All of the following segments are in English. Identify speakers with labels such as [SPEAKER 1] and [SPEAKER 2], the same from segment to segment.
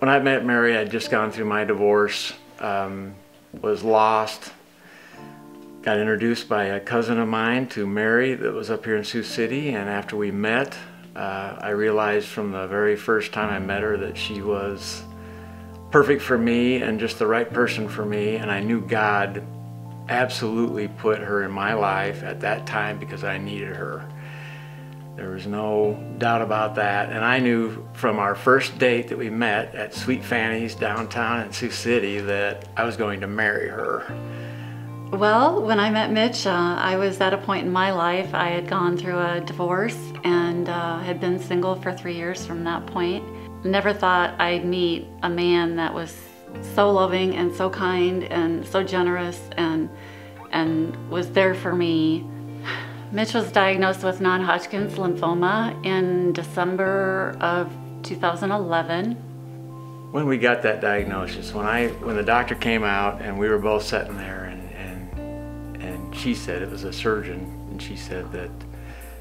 [SPEAKER 1] When I met Mary, I'd just gone through my divorce, was lost, got introduced by a cousin of mine to Mary that was up here in Sioux City, and after we met, I realized from the very first time I met her that she was perfect for me and just the right person for me, and I knew God absolutely put her in my life at that time because I needed her. There was no doubt about that, and I knew from our first date that we met at Sweet Fanny's downtown in Sioux City that I was going to marry her.
[SPEAKER 2] Well, when I met Mitch, I was at a point in my life. I had gone through a divorce and had been single for 3 years from that point. Never thought I'd meet a man that was so loving and so kind and so generous and was there for me. Mitch was diagnosed with non-Hodgkin's lymphoma in December of 2011.
[SPEAKER 1] When we got that diagnosis, when the doctor came out and we were both sitting there and she said, it was a surgeon, and she said that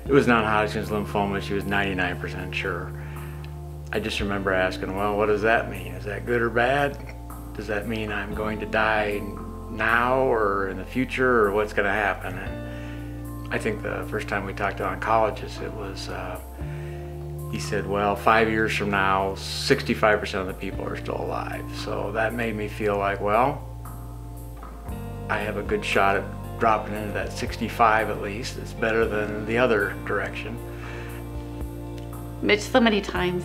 [SPEAKER 1] it was non-Hodgkin's lymphoma. She was 99% sure. I just remember asking, well, what does that mean? Is that good or bad? Does that mean I'm going to die now or in the future, or what's going to happen? And I think the first time we talked to oncologists, it was, he said, well, 5 years from now, 65% of the people are still alive. So that made me feel like, well, I have a good shot at dropping into that 65 at least. It's better than the other direction.
[SPEAKER 2] Mitch so many times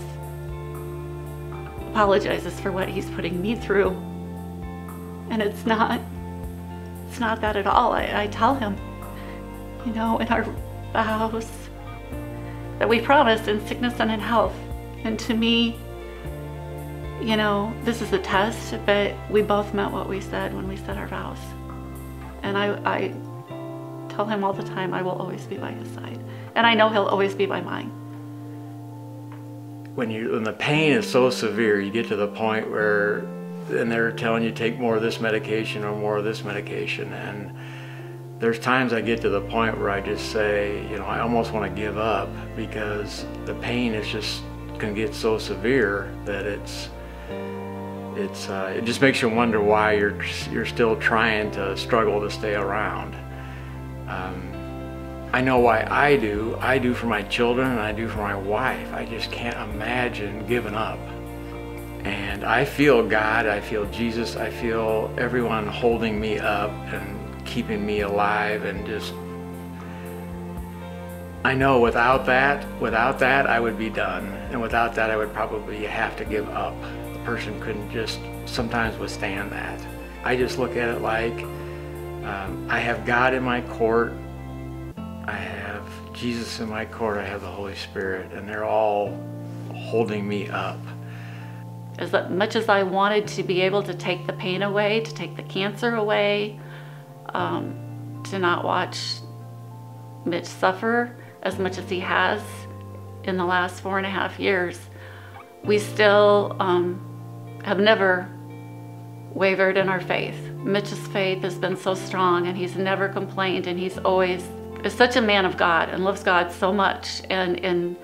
[SPEAKER 2] apologizes for what he's putting me through. And it's not that at all. I tell him, you know, in our vows that we promised in sickness and in health. And to me, you know, this is a test, but we both meant what we said when we said our vows. And I tell him all the time, I will always be by his side. And I know he'll always be by mine.
[SPEAKER 1] When the pain is so severe, you get to the point where, and they're telling you take more of this medication or more of this medication. And there's times I get to the point where I just say, you know, I almost want to give up because the pain is just can get so severe that it just makes you wonder why you're still trying to struggle to stay around. I know why I do for my children and I do for my wife. I just can't imagine giving up. And I feel God, I feel Jesus, I feel everyone holding me up and keeping me alive, and just, I know without that I would be done. And without that I would probably have to give up. A person couldn't just sometimes withstand that. I just look at it like I have God in my court, I have Jesus in my court, I have the Holy Spirit, and they're all holding me up.
[SPEAKER 2] As much as I wanted to be able to take the pain away, to take the cancer away, to not watch Mitch suffer as much as he has in the last 4.5 years, we still have never wavered in our faith. Mitch's faith has been so strong, and he's never complained, and he's always is such a man of God and loves God so much and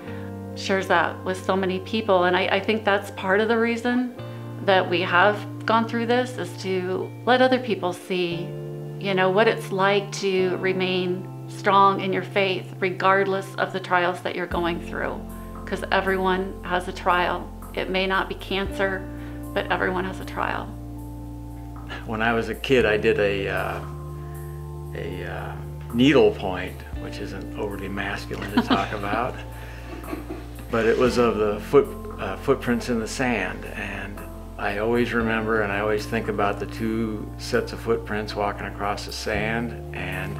[SPEAKER 2] shares that with so many people. And I think that's part of the reason that we have gone through this, is to let other people see, you know, what it's like to remain strong in your faith regardless of the trials that you're going through, because everyone has a trial. It may not be cancer, but everyone has a trial.
[SPEAKER 1] When I was a kid, I did a needle point, which isn't overly masculine to talk about, but it was of the footprints in the sand. And I always remember, and I always think about the two sets of footprints walking across the sand, and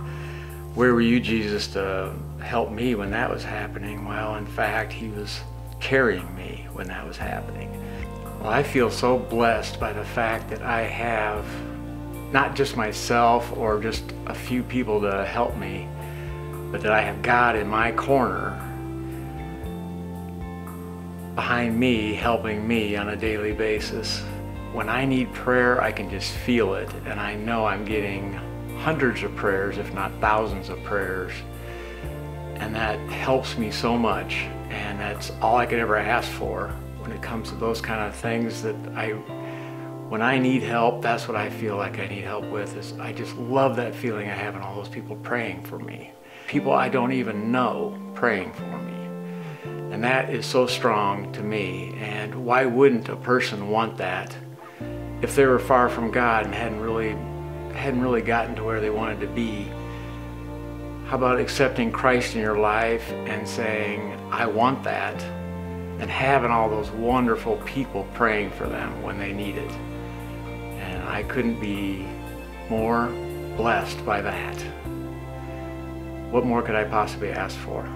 [SPEAKER 1] where were you, Jesus, to help me when that was happening? Well, in fact, he was carrying me when that was happening. Well, I feel so blessed by the fact that I have not just myself or just a few people to help me, but that I have God in my corner behind me, helping me on a daily basis. When I need prayer, I can just feel it, and I know I'm getting hundreds of prayers, if not thousands of prayers, and that helps me so much. And that's all I could ever ask for, when it comes to those kind of things that when I need help, that's what I feel like I need help with. Is I just love that feeling of having all those people praying for me. People I don't even know praying for me. And that is so strong to me. And why wouldn't a person want that if they were far from God and hadn't really gotten to where they wanted to be? How about accepting Christ in your life and saying, I want that, and having all those wonderful people praying for them when they need it? And I couldn't be more blessed by that. What more could I possibly ask for?